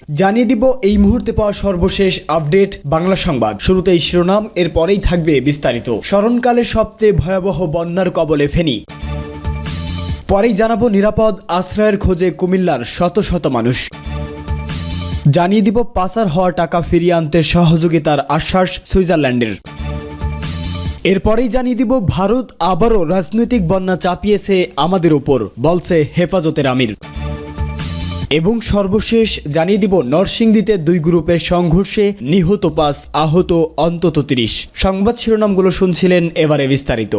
জানিয়ে দিব এই মুহূর্তে পাওয়া সর্বশেষ আপডেট বাংলা সংবাদ। শুরুতেই শিরোনাম, এরপরেই থাকবে বিস্তারিত। স্মরণকালের সবচেয়ে ভয়াবহ বন্যার কবলে ফেনী। পরেই জানাবো নিরাপদ আশ্রয়ের খোঁজে কুমিল্লার শত শত মানুষ। জানিয়ে দিব পাচার হওয়া টাকা ফিরিয়ে আনতে সহযোগিতার আশ্বাস সুইজারল্যান্ডের। এরপরেই জানিয়ে দিব ভারত আবারও রাজনৈতিক বন্যা চাপিয়েছে আমাদের উপর, বলছে হেফাজতের আমির। এবং সর্বশেষ জানিয়ে দিব নরসিংদীতে দুই গ্রুপের সংঘর্ষে নিহত 5, আহত অন্তত 30। সংবাদ শিরোনামগুলো শুনছিলেন, এবারে বিস্তারিত।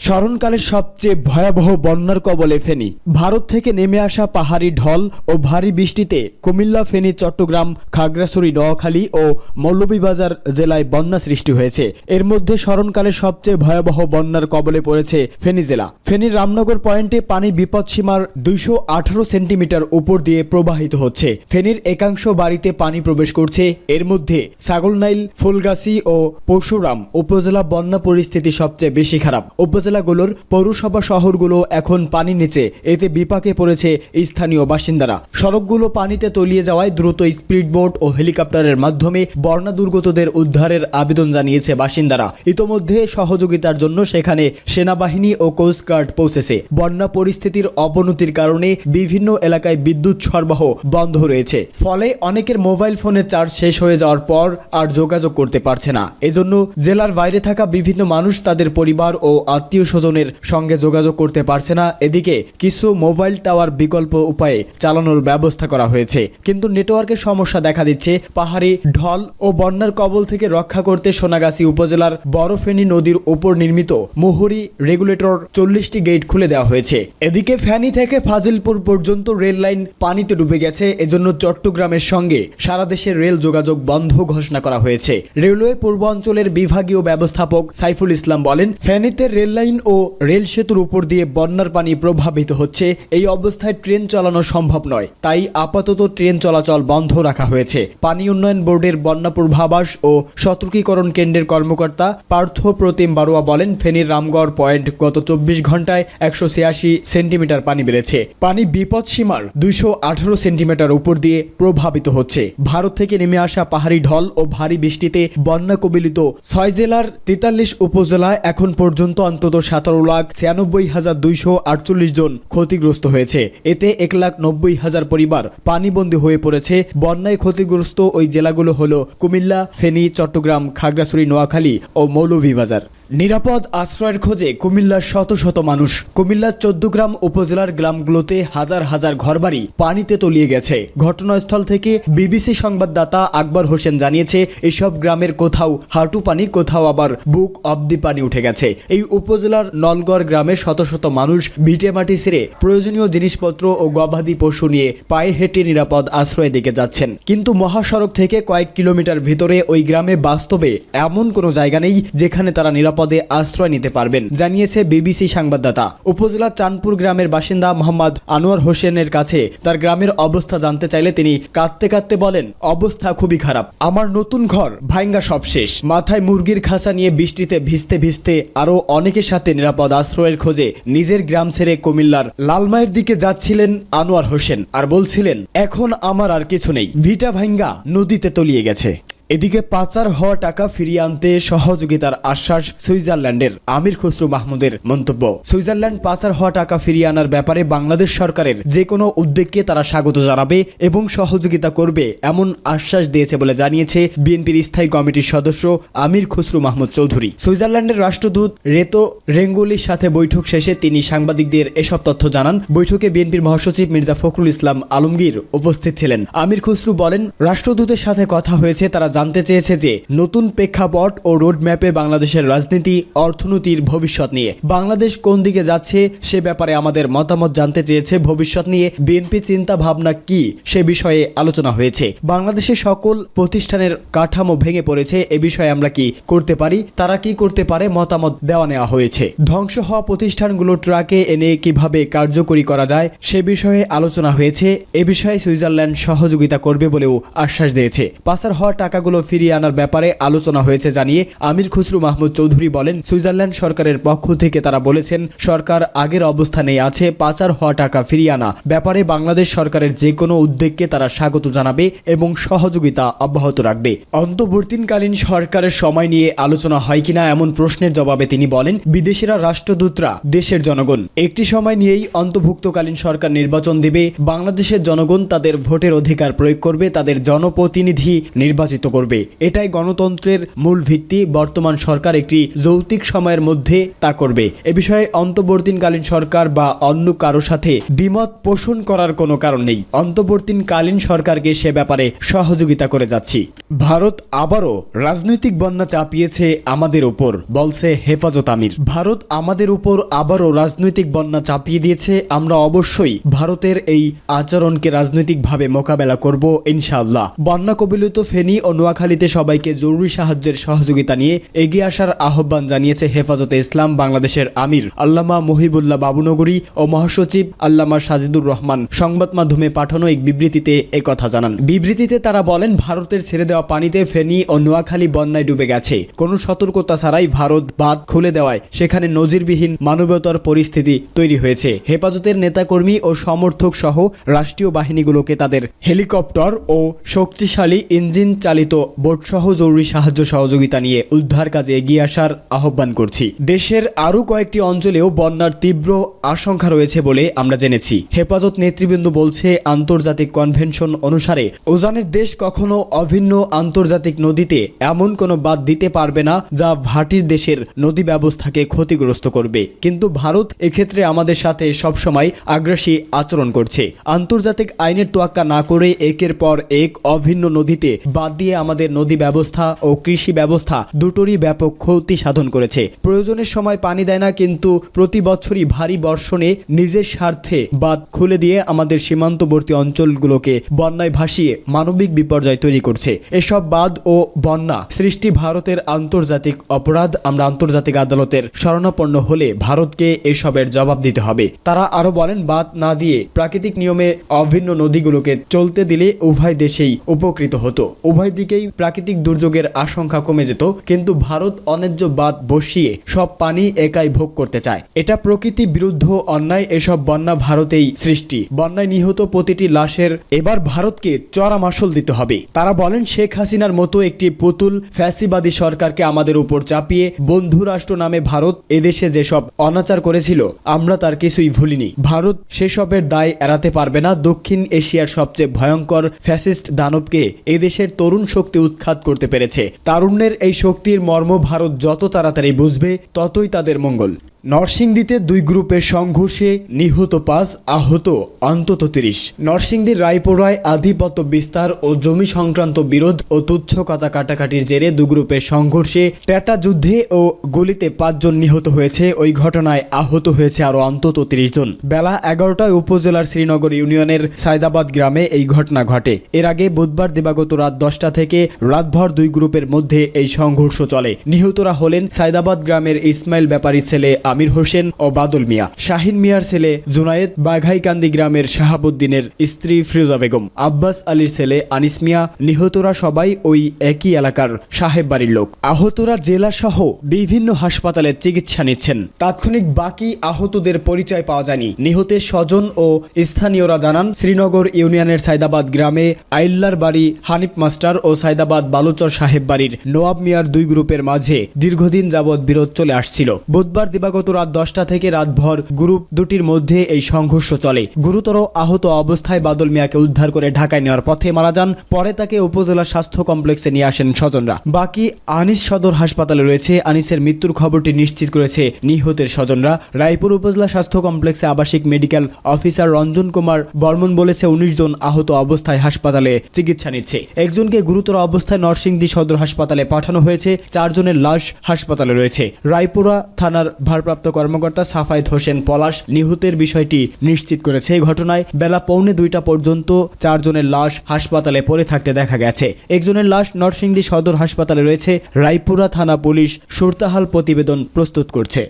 স্মরণকালের সবচেয়ে ভয়াবহ বন্যার কবলে ফেনী। ভারত থেকে নেমে আসা পাহাড়ি ঢল ও ভারী বৃষ্টিতে কুমিল্লা, ফেনী, চট্টগ্রাম, খাগড়াছড়ি, নোয়াখালী ও মৌলভীবাজার জেলায় বন্যা সৃষ্টি হয়েছে। এর মধ্যে স্মরণকালের সবচেয়ে ভয়াবহ বন্যার কবলে পড়েছে ফেনী জেলা। ফেনীর রামনগর পয়েন্টে পানি বিপদসীমার 218 সেন্টিমিটার উপর দিয়ে প্রবাহিত হচ্ছে। ফেনীর একাংশ বাড়িতে পানি প্রবেশ করছে। এর মধ্যে ছাগলনাইল, ফুলগাছি ও পরশুরাম উপজেলা বন্যা পরিস্থিতি সবচেয়ে বেশি খারাপ। উপজেলাগুলোর পৌরসভা শহরগুলো এখন পানির নিচে, এতে বিপাকে পড়েছে স্থানীয় বাসিন্দারা। সড়কগুলো পানিতে তলিয়ে যাওয়ায় দ্রুত স্পিডবোট ও হেলিকপ্টারের মাধ্যমে বন্যা দুর্গতদের উদ্ধারের আবেদন জানিয়েছে বাসিন্দারা। ইতোমধ্যে সহযোগিতার জন্য সেখানে সেনাবাহিনী ও কোস্টগার্ড পৌঁছেছে। বন্যা পরিস্থিতির অবনতির কারণে বিভিন্ন এলাকায় বিদ্যুৎ সরবরাহ বন্ধ রয়েছে। ফলে অনেকের মোবাইল ফোনের চার্জ শেষ হয়ে যাওয়ার পর আর যোগাযোগ করতে পারছে না। এজন্য জেলার বাইরে থাকা বিভিন্ন মানুষ তাদের পরিবার ও আত্মীয় স্বজনের সঙ্গে যোগাযোগ করতে পারছে না। এদিকে কিছু মোবাইল টাওয়ার বিকল্প উপায়ে চালানোর ব্যবস্থা করা হয়েছে, কিন্তু নেটওয়ার্কের সমস্যা দেখা দিচ্ছে। পাহাড়ি ঢল ও বন্যার কবল থেকে রক্ষা করতে সোনাগাছি উপজেলার বড়ফেনী নদীর উপর নির্মিত মুহুরী রেগুলেটর 40টি গেট খুলে দেওয়া হয়েছে। এদিকে ফেনী থেকে ফাজিলপুর পর্যন্ত রেল লাইন পানিতে ডুবে গেছে। এজন্য চট্টগ্রামের সঙ্গে সারা দেশের রেল যোগাযোগ বন্ধ ঘোষণা করা হয়েছে। রেলওয়ে পূর্বাঞ্চলের বিভাগীয় ব্যবস্থাপক সাইফুল ইসলাম বলেন, ফেনীতে রেল লাইন ও রেল সেতুর উপর দিয়ে বন্যার পানি প্রভাবিত হচ্ছে। এই অবস্থায় ট্রেন চালানো সম্ভব নয়, তাই আপাতত ট্রেন চলাচল বন্ধ রাখা হয়েছে। পানি উন্নয়ন বোর্ডের বন্যা পূর্বাভাস ও সতর্কীকরণ কেন্দ্রের কর্মকর্তা পার্থ প্রতিম বারুয়া বলেন, ফেনীর রামগড় পয়েন্ট গত 24 ঘন্টায় 186 সেন্টিমিটার পানি বেড়েছে। পানি বিপদসীমার 218 সেন্টিমিটার উপর দিয়ে প্রভাবিত হচ্ছে। ভারত থেকে নেমে আসা পাহাড়ি ঢল ও ভারী বৃষ্টিতে বন্যা কবলিত 6 জেলার 43 উপজেলায় এখন পর্যন্ত অন্তত 17,96,248 জন ক্ষতিগ্রস্ত হয়েছে। এতে 1,90,000 পরিবার পানিবন্দী হয়ে পড়েছে। বন্যায় ক্ষতিগ্রস্ত ওই জেলাগুলো হলো কুমিল্লা, ফেনী, চট্টগ্রাম, খাগড়াছড়ি, নোয়াখালী ও মৌলভীবাজার। নিরাপদ আশ্রয়ের খোঁজে কুমিল্লার শত শত মানুষ। কুমিল্লার 14 গ্রাম উপজেলার গ্রামগুলোতে হাজার হাজার ঘরবাড়ি পানিতে তলিয়ে গেছে। ঘটনাস্থল থেকে বিবিসি সংবাদদাতা আকবর হোসেন জানিয়েছে, এসব গ্রামের কোথাও হাঁটু পানি, কোথাও আবার বুক অব্দি পানি উঠে গেছে। এই উপজেলার নলগড় গ্রামের শত শত মানুষ ভিটে মাটি ছেড়ে প্রয়োজনীয় জিনিসপত্র ও গবাদি পশু নিয়ে পায়ে হেঁটে নিরাপদ আশ্রয়ের দিকে যাচ্ছেন। কিন্তু মহাসড়ক থেকে কয়েক কিলোমিটার ভিতরে ওই গ্রামে বাস্তবে এমন কোনো জায়গা নেই যেখানে তারা নিরাপদে আশ্রয় নিতে পারবেন, জানিয়েছে বিবিসি সংবাদদাতা। উপজেলার চাঁদপুর গ্রামের বাসিন্দা মোহাম্মদ আনোয়ার হোসেনের কাছে তার গ্রামের অবস্থা জানতে চাইলে তিনি কাঁদতে কাঁদতে বলেন, অবস্থা খুবই খারাপ। আমার নতুন ঘর ভাঙ্গা সব শেষ। মাথায় মুরগির খাঁচা নিয়ে বৃষ্টিতে ভিজতে ভিজতে আরো অনেকের সাথে নিরাপদ আশ্রয়ের খোঁজে নিজের গ্রাম ছেড়ে কুমিল্লার লালমাইয়ের দিকে যাচ্ছিলেন আনোয়ার হোসেন। আর বলছিলেন, এখন আমার আর কিছু নেই, ভিটা ভাঙ্গা নদীতে তলিয়ে গেছে। এদিকে পাচার হওয়া টাকা ফিরিয়ে আনতে সহযোগিতার আশ্বাস সুইজারল্যান্ডের। আমির খসরু মাহমুদের মন্তব্য, সুইজারল্যান্ড পাচার হওয়া টাকা ফিরিয়ে আনার ব্যাপারে বাংলাদেশ সরকারের যে কোনো উদ্যোগকে তারা স্বাগত জানাবে এবং সহযোগিতা করবে এমন আশ্বাস দিয়েছে বলে জানিয়েছে বিএনপির স্থায়ী কমিটির সদস্য আমির খসরু মাহমুদ চৌধুরী। সুইজারল্যান্ডের রাষ্ট্রদূত রেতো রেঙ্গুলির সাথে বৈঠক শেষে তিনি সাংবাদিকদের এসব তথ্য জানান। বৈঠকে বিএনপির মহাসচিব মির্জা ফখরুল ইসলাম আলমগীর উপস্থিত ছিলেন। আমির খসরু বলেন, রাষ্ট্রদূতের সাথে কথা হয়েছে, তারা জানতে চেয়েছে যে নতুন প্রেক্ষাপট ও রোডম্যাপে বাংলাদেশের রাজনীতি, অর্থনীতির ভবিষ্যৎ নিয়ে বাংলাদেশ কোন দিকে যাচ্ছে সে ব্যাপারে আমাদের মতামত জানতে চেয়েছে। ভবিষ্যৎ নিয়ে বিএনপি চিন্তা ভাবনা কি সে বিষয়ে আলোচনা হয়েছে। বাংলাদেশের সকল প্রতিষ্ঠানের কাঠামো ভেঙে পড়েছে, এ বিষয়ে আমরা কি করতে পারি, তারা কি করতে পারে, মতামত দেওয়া নেওয়া হয়েছে। ধ্বংস হওয়া প্রতিষ্ঠানগুলো ট্রাকে এনে কিভাবে কার্যকরী করা যায় সে বিষয়ে আলোচনা হয়েছে। এ বিষয়ে সুইজারল্যান্ড সহযোগিতা করবে বলেও আশ্বাস দিয়েছে। পাচার হওয়া টাকাগুলো টাকাগুলো ফিরিয়ে আনার ব্যাপারে আলোচনা হয়েছে জানিয়ে আমির খুসরু মাহমুদ চৌধুরী বলেন, সুইজারল্যান্ড সরকারের পক্ষ থেকে তারা বলেছেন সরকার আগের অবস্থানেই আছে, পাচার হওয়া টাকা ফিরিয়ে আনা ব্যাপারে বাংলাদেশ সরকারের যে কোনো উদ্যোগকে তারা স্বাগত জানাবে এবং সহযোগিতা অব্যাহত রাখবে। অন্তর্বর্তীকালীন সরকারের সময় নিয়ে আলোচনা হয় কিনা এমন প্রশ্নের জবাবে তিনি বলেন, বিদেশিরা রাষ্ট্রদূতরা দেশের জনগণ, একটি সময় নিয়েই অন্তর্ভুক্তকালীন সরকার নির্বাচন দেবে, বাংলাদেশের জনগণ তাদের ভোটের অধিকার প্রয়োগ করবে, তাদের জনপ্রতিনিধি নির্বাচিত করবে, এটাই গণতন্ত্রের মূল ভিত্তি। বর্তমান সরকার একটি যৌক্তিক সময়ের মধ্যে তা করবে। এ বিষয়ে অন্তর্বর্তীকালীন সরকার বা অন্য কারো সাথে দ্বিমত পোষণ করার কোনো কারণ নেই। অন্তর্বর্তীকালীন সরকারকে সে ব্যাপারে সহযোগিতা করে যাচ্ছি। ভারত আবারও রাজনৈতিক বন্যা চাপিয়েছে আমাদের উপর, বলছে হেফাজত আমির। ভারত আমাদের উপর আবারও রাজনৈতিক বন্যা চাপিয়ে দিয়েছে, আমরা অবশ্যই ভারতের এই আচরণকে রাজনৈতিকভাবে মোকাবেলা করব ইনশাআল্লাহ। বন্যা কবলিত ফেনী ও নোয়াখালীতে সবাইকে জরুরি সাহায্যের সহযোগিতা নিয়ে এগিয়ে আসার আহ্বান জানিয়েছে হেফাজতে ইসলাম বাংলাদেশের আমির আল্লামা মহিবুল্লাহ বাবুনগরী ও মহাসচিব আল্লামা সাজিদুর রহমান সংবাদ মাধ্যমে পাঠানো এক বিবৃতিতে একথা জানান। বিবৃতিতে তারা বলেন, ভারতের ছেড়ে দেওয়া পানিতে ফেনী ও নোয়াখালী বন্যায় ডুবে গেছে। কোনো সতর্কতা ছাড়াই ভারত বাঁধ খুলে দেওয়ায় সেখানে নজিরবিহীন মানবতার পরিস্থিতি তৈরি হয়েছে। হেফাজতের নেতাকর্মী ও সমর্থক সহ রাষ্ট্রীয় বাহিনীগুলোকে তাদের হেলিকপ্টার ও শক্তিশালী ইঞ্জিন চালিত বোটসহ জরুরি সাহায্য সহযোগিতা নিয়ে উদ্ধার কাজে এগিয়ে আসার আহ্বান করছি। দেশের আরও কয়েকটি অঞ্চলেও বন্যার তীব্র আশঙ্কা রয়েছে বলে আমরা জেনেছি। হেফাজত নেতৃবৃন্দ বলছে, আন্তর্জাতিক কনভেনশন অনুসারে উজানের দেশ কখনো অভিন্ন আন্তর্জাতিক নদীতে এমন কোনো বাঁধ দিতে পারবে না যা ভাটির দেশের নদী ব্যবস্থাকে ক্ষতিগ্রস্ত করবে। কিন্তু ভারত এক্ষেত্রে আমাদের সাথে সবসময় আগ্রাসী আচরণ করছে। আন্তর্জাতিক আইনের তোয়াক্কা না করে একের পর এক অভিন্ন নদীতে বাদ দিয়ে আমাদের নদী ব্যবস্থা ও কৃষি ব্যবস্থা দুটোরই ব্যাপক ক্ষতি সাধন করেছে। প্রয়োজনের সময় পানি দেয় না, কিন্তু প্রতি বছরই ভারী বর্ষণে নিজের স্বার্থে বাঁধ খুলে দিয়ে আমাদের সীমান্তবর্তী অঞ্চলগুলোকে বন্যায় ভাসিয়ে মানবিক বিপর্যয় তৈরি করছে। এসব বাঁধ ও বন্যা সৃষ্টি ভারতের আন্তর্জাতিক অপরাধ। আমরা আন্তর্জাতিক আদালতের শরণাপন্ন হলে ভারতকে এসবের জবাব দিতে হবে। তারা আরো বলেন, বাঁধ না দিয়ে প্রাকৃতিক নিয়মে অভিন্ন নদীগুলোকে চলতে দিলে উভয় দেশেই উপকৃত হতো, উভয় দিকেই প্রাকৃতিক দুর্যোগের আশঙ্কা কমে যেত। কিন্তু ভারত অন্যায্য বাঁধ বসিয়ে সব পানি একাই ভোগ করতে চায়, এটা প্রকৃতি বিরুদ্ধ অন্যায়। এসব বন্যা ভারতেই সৃষ্টি। বন্যায় নিহত প্রতিটি লাশের এবার ভারতকে চড়া মাশুল দিতে হবে। তারা বলেন, শেখ হাসিনার মতো একটি পুতুল ফ্যাসিবাদী সরকারকে আমাদের উপর চাপিয়ে বন্ধু রাষ্ট্র নামে ভারত এদেশে যেসব অনাচার করেছিল আমরা তার কিছুই ভুলিনি। ভারত সেসবের দায় এড়াতে পারবে না। দক্ষিণ এশিয়ার সবচেয়ে ভয়ঙ্কর ফ্যাসিস্ট দানবকে এদেশের তরুণ শক্তি উৎখাত করতে পেরেছে। তারুণ্যের এই শক্তির মর্ম ভারত যত তাড়াতাড়ি বুঝবে ততই তাদের মঙ্গল। নরসিংদীতে দুই গ্রুপের সংঘর্ষে নিহত 5, আহত অন্তত 30। নরসিংদীর রায়পুরায় আধিপত্য বিস্তার ও জমি সংক্রান্ত বিরোধ ও তুচ্ছ কথা কাটাকাটির জেরে দুই গ্রুপের সংঘর্ষে টেটা যুদ্ধে ও গুলিতে 5 জন নিহত হয়েছে। ওই ঘটনায় আহত হয়েছে আরও অন্তত 30 জন। বেলা 11টায় উপজেলার শ্রীনগর ইউনিয়নের সায়দাবাদ গ্রামে এই ঘটনা ঘটে। এর আগে বুধবার দিবাগত রাত 10টা থেকে রাতভর দুই গ্রুপের মধ্যে এই সংঘর্ষ চলে। নিহতরা হলেন সায়দাবাদ গ্রামের ইসমাইল ব্যাপারীর ছেলে আমির হোসেন ও বাদল মিয়া, শাহিন মিয়ার ছেলে জুনায়েদ, বাঘাইকান্দি গ্রামের শাহাবুদ্দিনের স্ত্রী ফিরোজা বেগম, আব্বাস আলীর ছেলে আনিস মিয়া। নিহতরা সবাই ওই একই এলাকার সাহেব বাড়ির লোক। আহতরা জেলা সহ বিভিন্ন হাসপাতালে চিকিৎসা নিচ্ছেন। তাৎক্ষণিক বাকি আহতদের পরিচয় পাওয়া যায়নি। নিহতের স্বজন ও স্থানীয়রা জানান, শ্রীনগর ইউনিয়নের সায়দাবাদ গ্রামে আইল্লার বাড়ি হানিফ মাস্টার ও সায়দাবাদ বালুচর সাহেব বাড়ির নোয়াব মিয়ার দুই গ্রুপের মাঝে দীর্ঘদিন যাবৎ বিরোধ চলে আসছিল। বুধবার দিবাগত রাত 10টা থেকে রাতভর গ্রুপ দুটির মধ্যে এই সংঘর্ষ চলে। গুরুতর আহত অবস্থায় বাদল মিয়াকে উদ্ধার করে ঢাকায় নেওয়ার পথে মারা যান। পরে তাকে উপজেলা স্বাস্থ্য কমপ্লেক্সে নিয়ে আসেন স্বজনরা। বাকি আনিস সদর হাসপাতালে রয়েছে। আনিসের মৃত্যুর খবরটি নিশ্চিত করেছে নিহতের স্বজনরা। রায়পুর উপজেলা স্বাস্থ্য কমপ্লেক্সে আবাসিক মেডিকেল অফিসার রঞ্জন কুমার বর্মন বলেছে, 19 জন আহত অবস্থায় হাসপাতালে চিকিৎসা নিচ্ছে। একজনকে গুরুতর অবস্থায় নরসিংদী সদর হাসপাতালে পাঠানো হয়েছে। 4 জনের লাশ হাসপাতালে রয়েছে। রায়পুরা থানার ভারপ্রাপ্ত কর্মকর্তা সাফায়েত হোসেন পলাশ নিহতের বিষয়টি নিশ্চিত করেছে। এই ঘটনায় বেলা 1:45 পর্যন্ত 4 জনের লাশ হাসপাতালে পড়ে থাকতে দেখা গেছে। একজনের লাশ নরসিংদী সদর হাসপাতালে রয়েছে। রায়পুরা থানা পুলিশ সুরতাহাল প্রতিবেদন প্রস্তুত করছে।